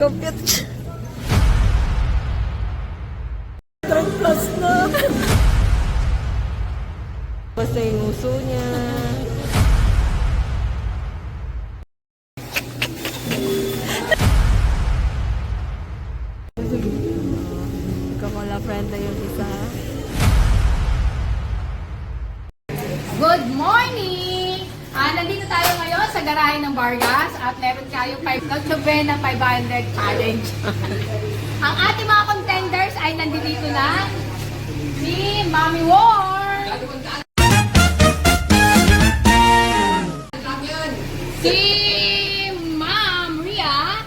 Compute. 3 plus na. Basta yung uso niya. Kakola friend na yung isa. Good morning! Nandito tayo ngayon sa garahe ng Vargas at meron tayong 5 na 500 challenge. Ang ating mga contenders ay nandito na si Mami War, si Ma'am Ria,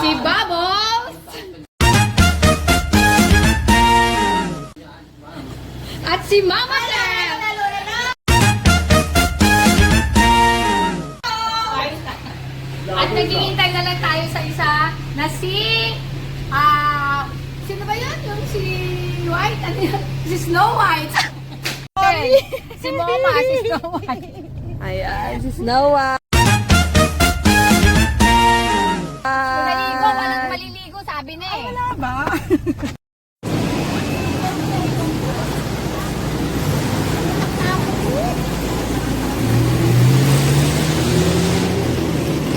si Bubbles, at si Mama Sel. At naghihintay na lang tayo sa isa na si sino ba yun? Yung si White? Ano yun? Si Snow White. Si Mama, si Snow White. Ayan, si Snow White. Maliligo, walang maliligo, sabi na eh. Wala ba?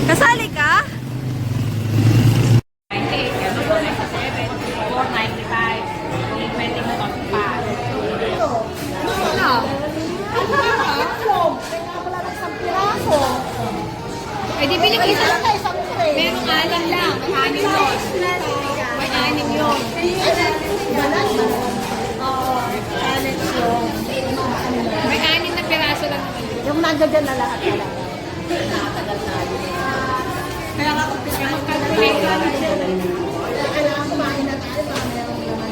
Kasali ka? 98, gano'n po, 97, 495, 20 na lang pa. Ano? Eh di bili ko isa. Merong 6 lang. May 6 yun. May 6 yun. May 6 na piraso lang naman yun. Yung nandiyan na lahat na lang. Kaya nga kung magkalculate ka na siya. Kailangan kumain na tayo para meron naman.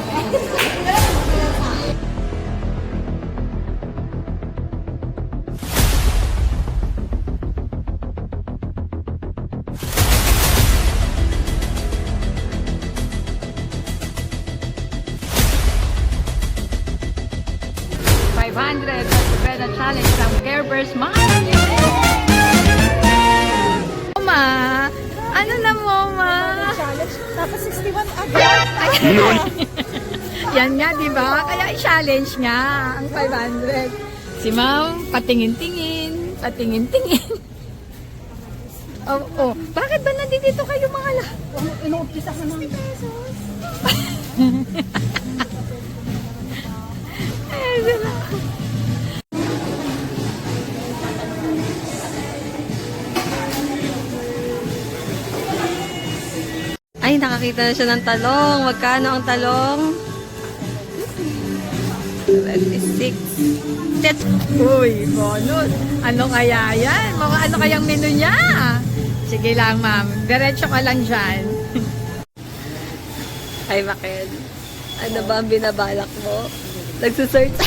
500 Beda Challenge ng Gerber's Mind. Mama, ano na Mama? Challenge. Tapos 61 agad. Yan nga, di ba? Kaya i-challenge nga ang 500. Si Ma'am, patingin-tingin, patingin-tingin. Oh, bakit ba nandito kayo mga lahat? Inuumpisa ka ng pesos. Ay, sila. Ay, nakakita na siya ng talong. Magkano ang talong? 26. That's... Uy, bonus. Ano kaya yan? Mga ano kayang menu niya? Sige lang, ma'am. Diretso ka lang dyan. Hi, Makel. Ano ba ang binabalak mo? Nagsusearch.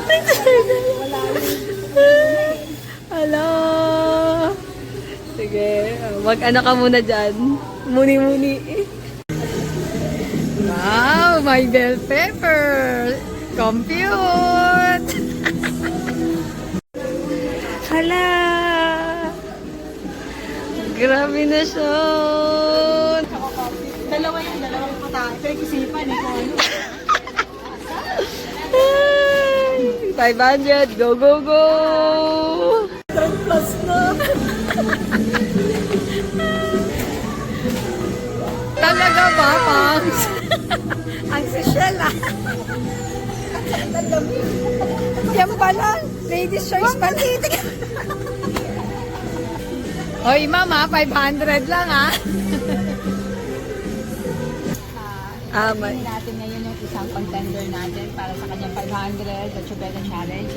Nagsusearch. Hello. Sige. Mag-ano ka muna dyan. Muni-muni. Wow, my bell pepper. Compute. Hala. Grabe na siya. Dalawang patay. Pag-isipan eh. 500. Go, go, go. 3 plus na. Talaga ba, Pangs? Ang social ah. Yan pala. Ladies choice pala. Hoy, mama, 500 lang ah. May... Tingnan natin ngayon yung isang contender natin para sa kanyang 500 at Chubeta Challenge.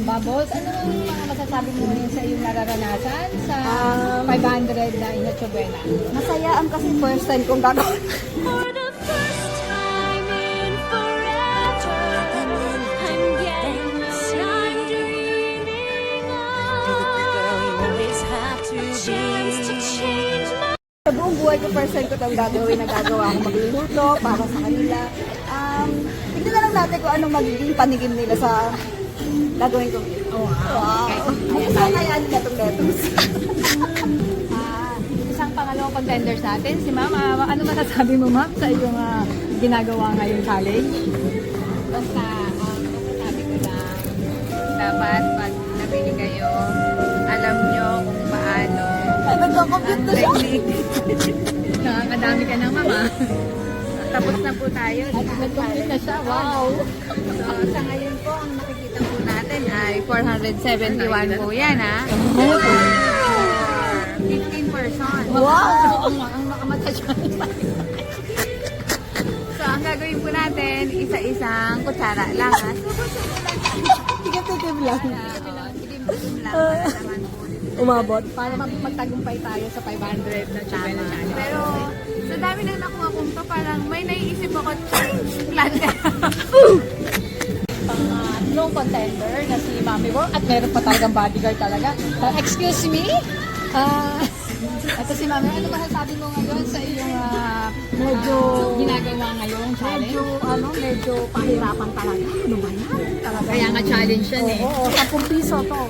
Bubbles, ano yung mga masasabi mo ngayon sa iyong nararanasan sa 500 na Inachubena? Masaya ang kasi first time kong gagawin. For the first time in forever, I'm getting what I'm dreaming of. Girl, you always have to chance to change my Sa buong buhay ko, first time ko itong gagawin na gagawa ako magluluto para sa kanila. Tignan na lang natin kung anong magiging panigim nila sa Gagawin ko. Wow. Gusto kaya nila itong lettuce. Isang pangalawang contenders natin, si Ma'am. Ano masasabi mo, Ma'am, sa iyong ginagawa ngayong challenge? Basta, sabi ko lang, dapat pag nabili kayo, alam nyo kung paano. Ay, nagkakompute na siya. Nakakadami ka ng mama. Tapos na po tayo. Nag-complete na siya. Wow! So, sa ngayon po, ang nakikita po natin ay 471 po yan, ha? For 15 person. Wow! Ang makamata siya. So, ang gagawin po natin, isa-isang kutsara lang, ha? Tiga-tikim lang. Itim-itim lang para naman po. Umabot. Para magtagumpay tayo sa 500 na challenge challenge. Pero, sa dami na nakuha kong to, parang may naiisip ako, change plan. Pangatlong contender na si Mami Bo at meron pa talagang bodyguard talaga. Excuse me? Ito si Mami, ano masasabi mo ngayon sa iyong medyo ginagawa ngayong challenge? Medyo pahirapan talaga. Ano ba yan? Talaga. Kaya nga challenge yan eh. Oo, 10 piso to.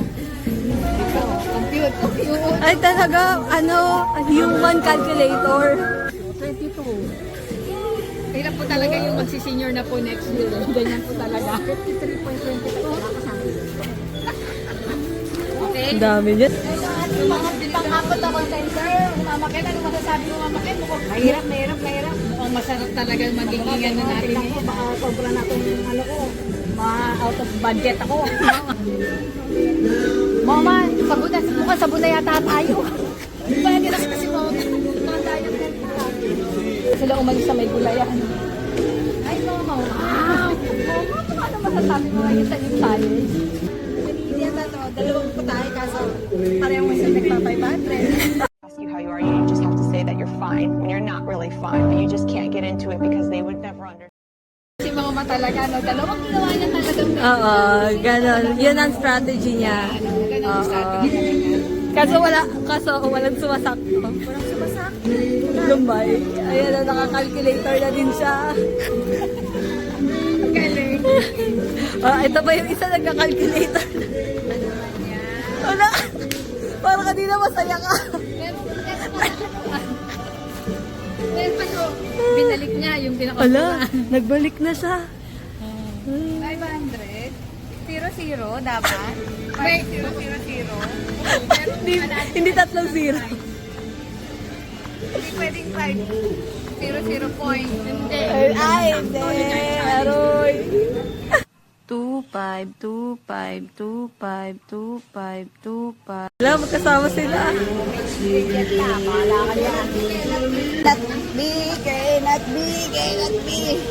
Compute. Ay, talaga, human calculator. 22. Hirap po talaga yung magsi-senior na po next year. Ganyan po talaga. 53.22. Okay. Ang dami niya. Yung mga pang-apat na contender, Mama Ken, ano masasabi mo, Mama Ken? Mahirap. Mukhang masarap talaga magiging ano natin eh. Baka sobra na itong out of budget ako. Mama, sabon na yata tayo. Pwede na kasi Mama. Mga tayo sila umalis sa may gulayan. Ay, Mama, wow! Mama, ano masasabi mo ngayon sa iyong challenge? Hindi yan to. Dalawang po tayo kaso parehong may sa nagpa-500. Ask you how you are, you just have to say that you're fine when you're not really fine, but you just can't get into it because they would never understand. Si Mama talaga, no? Dalawang ginawa niya talagang Oo, gano'n. Yun ang strategy niya. ganun strategy talaga. Kaso walang sumasakto. Walang sumasakto. Lumbay. Ayan na, naka-calculator na din siya. Galing. Ito pa yung isa nagka-calculator. Wala. Parang kanina masaya ka. Meron pa to, binalik niya yung Wala, pinaka-unahan. nagbalik na siya. 500. 0-0 dapat. 5-0-0-0. Hindi 3-0. Hindi pwedeng 5-0-0 point. Hindi. Ay, hindi. Aroy. 2-5, 2-5, 2-5, 2-5, 2-5. Wala, magkasama sila. Not big, not big, not big.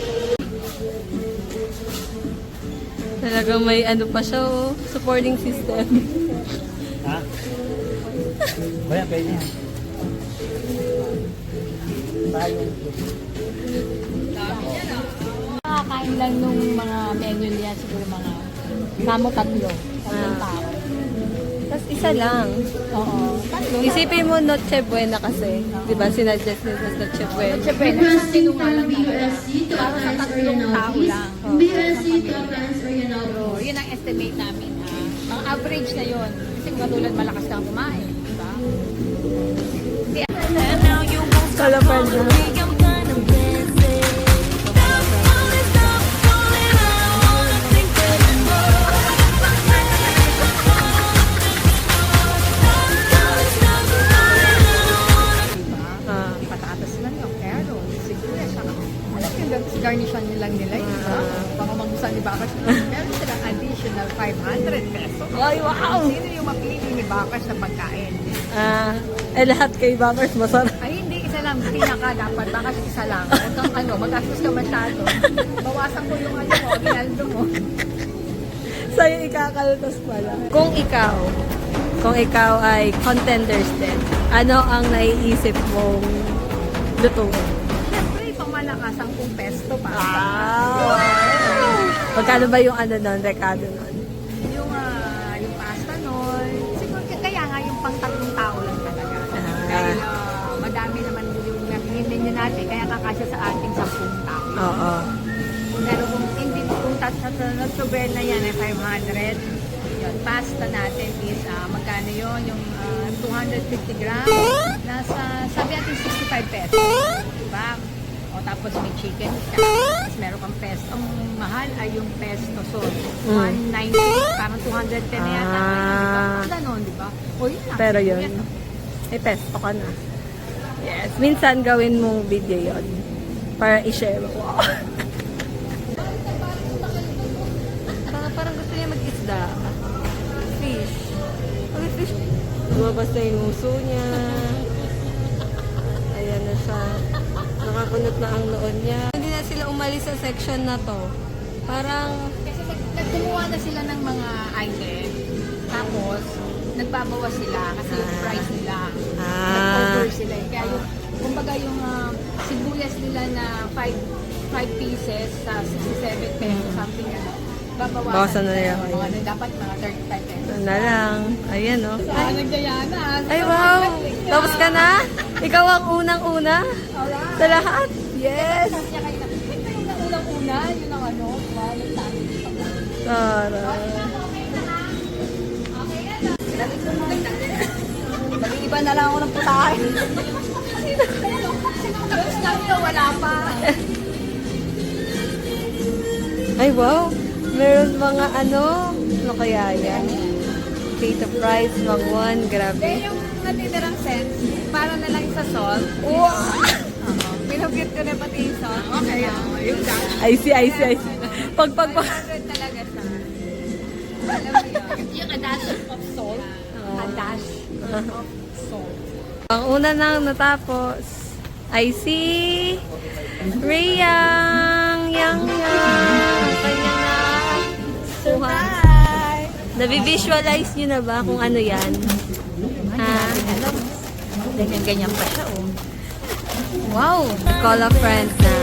Talagang may ano pa siya, supporting system. Ha? Kaya pwede yan. Nakakain lang nung mga menu niya, siguro mga kamo tatlo. Tatlong tao. Tapos isa lang. Oo. Tatlo. Isipin mo Noche Buena kasi. Di ba, sinadjust nila Noche Buena. Siyempre, isang sinungalang talaga. Para sa tatlong tao lang. Pero yun ang estimate namin. Ang average na yun. Kasi katulad malakas kang kumain. Diba? And now you won't stop Wala pa calling rin. me, I'm gonna miss it. Stop calling, I wanna think anymore. Stop calling, Patatas lang yung carrots, sibuyas, saka alam yung garnishan nilang nila yun, diba? Baka magusan ni Bakas. Meron silang additional 500 pesos. Ay, wow! Sino yung mapili ni Bakas na pagkain? Lahat kay Bammers masarap. Ay, hindi, isa lang. Pinaka dapat. Bakas isa lang. Huwag kang magastos ka masyado. Bawasan ko yung mo, ginaldo mo. Sa'yo ikakaltos pala. Kung ikaw ay contenders din, ano ang naiisip mong lutuin? Siyempre, pamalakas ang 10 pesto pa. Magkano ba yung rekado nun? Yung pasta nun. Siguro, kaya nga yung pang tatlong tao lang talaga. Dahil madami naman yung menu natin, kaya kakasya sa ating 10 tao. Oo. Pero kung hindi, kung tatlo na yan ay 500, pasta natin is magkano yun? Yung 250 grams. Nasa, sabi natin 65 pesos. Diba? O tapos may chicken ka. Tapos meron kang pesto. Ang mahal ay yung pesto. So, 190, parang 210 na yata. Ganon, diba? O yun lang. Pero yun, may pesto ka na. Yes. Minsan gawin mong video yon para i-share mo. Parang gusto niya mag-isda. Fish. Fish. Lumabas na yung uso niya. Ayan na siya. Nakakunot na ang noon niya. Hindi na sila umalis sa section na to. Parang Kasi nagkumuha na sila ng mga item. Tapos, nagbabawas sila kasi yung price nila. Nag-over sila. Kaya yung, kumbaga yung sibuyas nila na 5 pieces sa 67 pesos, something ano, babawasan Bawasan na nila. Mga ano, dapat mga 35 pesos. na lang. Ayan o. Ah, nagdayana. Ay, wow! Tapos ka na? Ikaw ang unang-una? Sa lahat? Yes! Kaya kayo na, ito yung unang-una, yun ang ano, nagsabi. Tara. Mag-iiba na lang ako ng putahe. Wala pa. Ay, wow! Meron mga ano? Ano kaya yan? Potato fries, mag-one. Grabe. Yung natitirang cents, para na lang sa salt. Pinugit ko na pati yung salt. Okay, yung dash. I see. Pag 100 talaga siya. Alam mo yun? Yung a dash of salt. A dash of salt. Ang una nang natapos, I see Rayang Yang ang kanyang nakuha. Nabi-visualize nyo na ba kung ano yan? Ha? Ganyan-ganyan pa siya, oh. Wow! Call a friend na.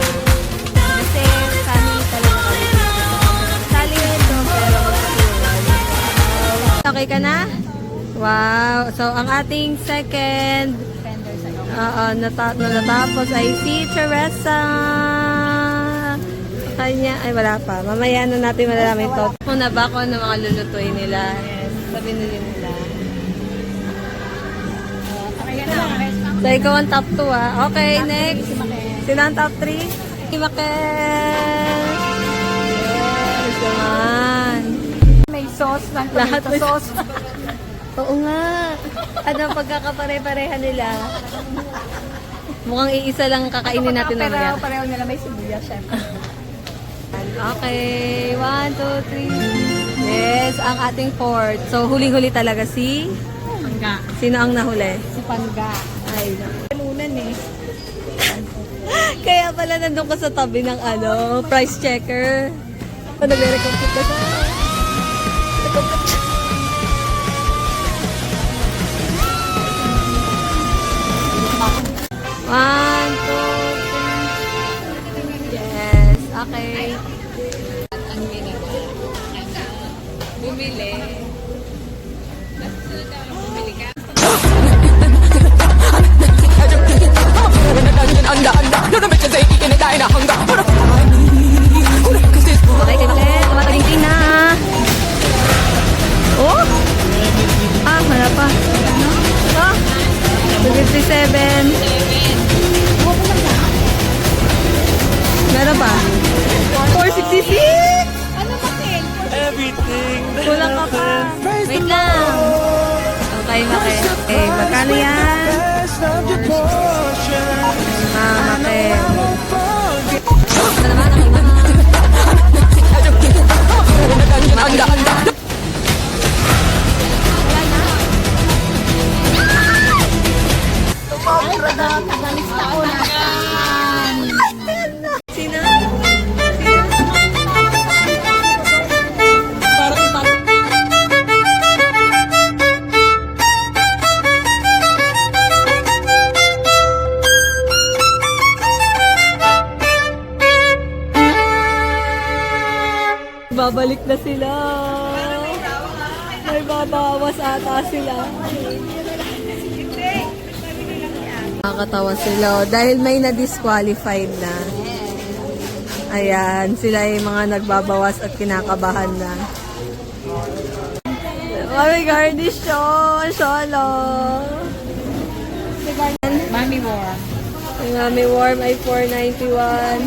Kasi family talaga kami. Sali ito, pero magpatuloy. Okay ka na? Wow! So, ang ating second natapos ay si Teresa. Kanya, ay wala pa. Mamaya na natin malalaman ito. Muna ba kung ano mga lulutuin nila? Yes. Sabi nila. So, ikaw ang top 2 ah. Okay, next. Sila ang top 3? Si Makel. Yes, naman. May sauce lang. Lahat Tomato may sauce. Oo nga. Ano ang pagkakapare-pareha nila? Mukhang iisa lang kakainin natin Pero mamaya. pareho nila may sibuyas, syempre. Okay. 1, 2, 3. Yes, ang ating fourth. So, huling-huli talaga si... Pangga. Sino ang nahuli? Si Pangga. Ay, Kanunan eh. kaya pala nandun ka sa tabi ng price checker. Nagre-recompute na siya. One, two, three. Yes, okay. Bumili. Okay, kailan? Tumatingin na. Oh? Wala pa. Oh? 257. Meron pa? 466? Ano ba, Tin? Everything Kulang ka pa. Wait lang. Okay, okay. Okay, magkano yan? Okay. Ano naman ang iba? Tagalista ko na. Sino? Babalik na sila. May babawas ata sila. Nakakatawa sila. Dahil may na-disqualified na. Ayan, sila yung mga nagbabawas at kinakabahan na. Mami garnish yun. Solo. Mami warm. Yung Mami Warm ay 491.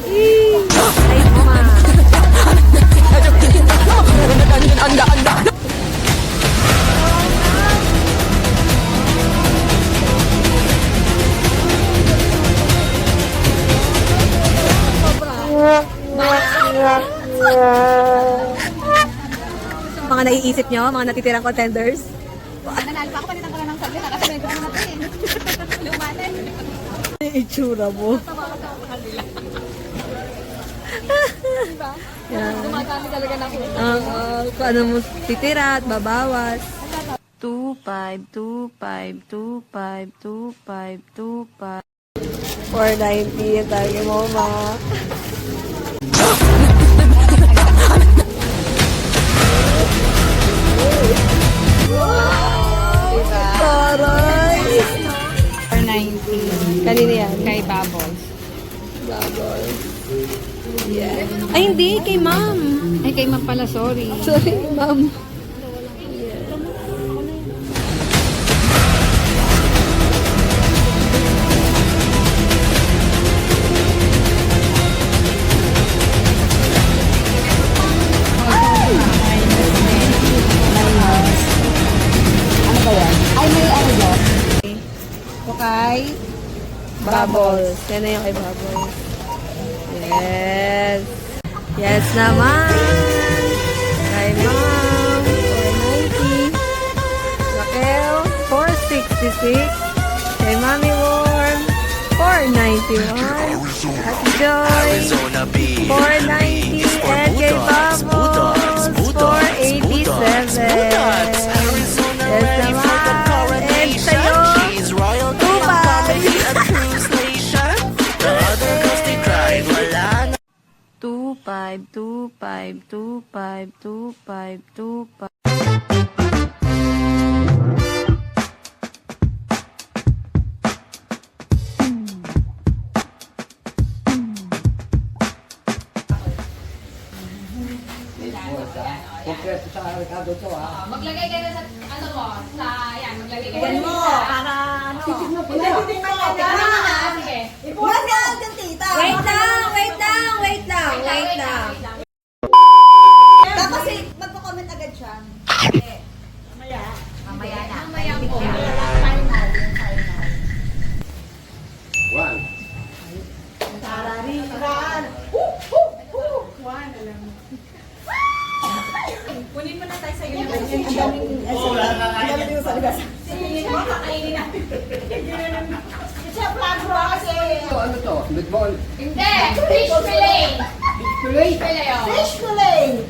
Eee! Ay, ma. Mga naiisip nyo, mga natitirang contenders. Nanalo pa ako, palitan ko na ng sabi. Nakasabay ko na natin. Lumanan. Yung itsura mo. Yan. Dumadami talaga na ako. Kung ano mo titira at babawas. 25, 25, 25, 25, 25. 490 yung tagi mo, ma. Taray! 490. Kanina yan? Kay Bubbles. Bubbles. Yeah. Ay, hindi. Kay ma'am. Ay, kay Ma'am pala, sorry. Sorry, ma'am. Kay Bubbles. Yan na yung kay Bubbles. Yes. Yes naman. Kay ma'am. 490. Raquel. 466. Kay Mami Warm. 491. At Joy. 490. And kay Bubbles. 487. Yes naman. And sa'yo. 25, 25, 25, 25, 25. Maglagay ka na sa, ano mo, sa, yan, maglagay ka na sa, sige. Wait lang, wait lang, wait lang, wait lang. Tapos magko-comment agad siya. Mamaya na. Mamaya po. Kunin mo na tayo sa iyo. Ang dami yung salgas. Makakainin natin. Siya plan mo kasi. Ano to? Meatball? Hindi! Fish fillet! Fish fillet, oh. Fish fillet.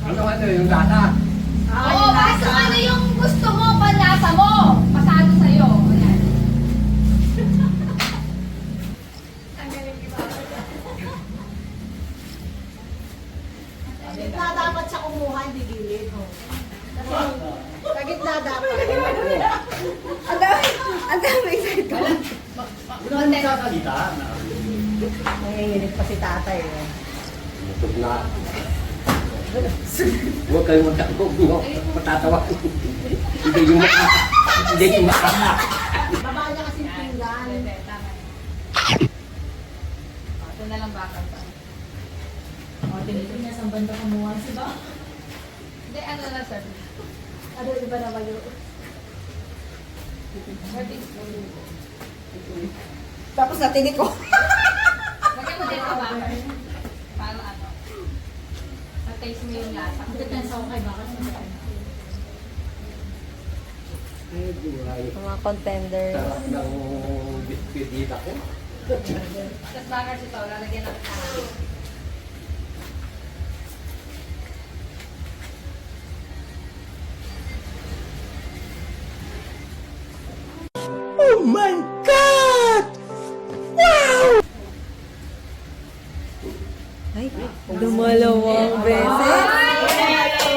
Ano yung gata? Oo, basta ano yung gusto mo, panlasa mo. Pasado sa'yo. Ayan. Gitna dapat siya kumuha, hindi gilid. Kasi sa gitna dapat. Ang dami ito. Nanginginig pa si tatay. Butog na. Huwag kayong matatawa. Hindi yung maka. Hindi yung maka. Baba niya kasi yung pinggan. Ito na lang bakal pa. Tinipin niya sa banda kumuha, diba? Hindi, ano na, sir? Ano iba na kayo? Tapos natinig ko. Lagyan mo din sa bakal. Para ano? Na-taste mo yung lasa. Depensa ko kay bakal. Mga contenders. Sarap ng biscuit dito ko. Tapos bakal ito, lalagyan natin ng Oh my God! Ay, dumalawang beses.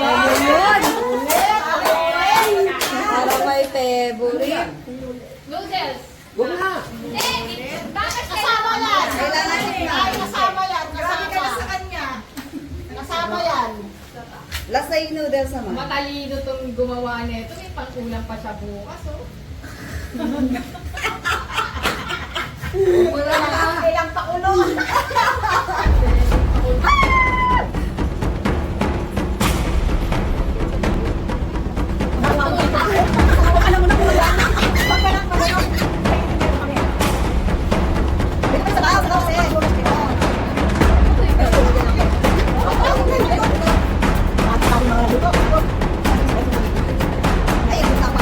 Ano yun? Para may favorite. noodles. Huwag na! Hindi, bakit kasama lang? Kailangan Lasay noodles naman. Matalino tong gumawa nito. May pangkulang pa siya bukas, oh. Wala na ilang pakulo. Alam mo na kung wala. Pagkalang pagkalang. Dito sa bahay, sa bahay. Ay, ito tama.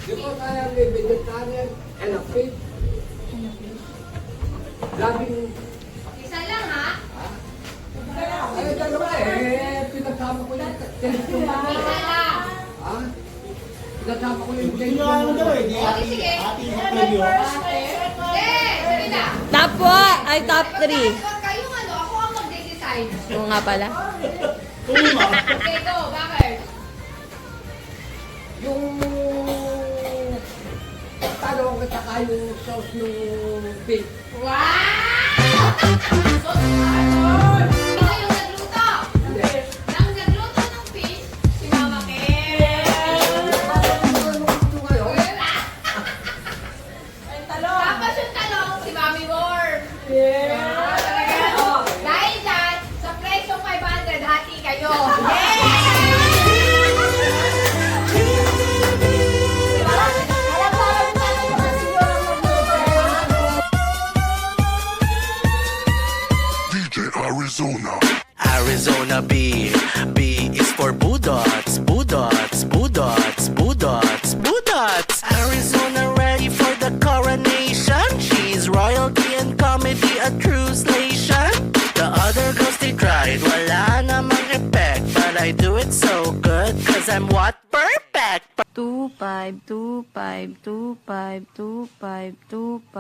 Di ba kaya may vegetarian and a pig? Labing, Isa lang, ha? ay, dalawa pinagsama ko yung tension. Isa lang. Ha? Pinagsama ko yung tension. Okay, sige. Sige, na. Top 1, ay top 3. Kayong ano, ako ang mag-decide. Oo nga pala. Okay, go. Bakit? Yung talong at saka yung sauce ng pig. Wow! Sino yung nagluto? Nang nagluto ng fish, si Mama Kel. Tapos yung talong, si Mami Worm. Dahil dyan, sa presyo 500, hati kayo. DJ Arizona. Arizona B. B is for Budots, Budots, Budots, Budots, Budots. Arizona ready for the coronation. She's royalty and comedy, a true station. The other girls they tried, wala namang effect. But I do it so good, cause I'm what? Perfect! 2, 5, 2, 5, 2, 5, 2, 5, 2, 5.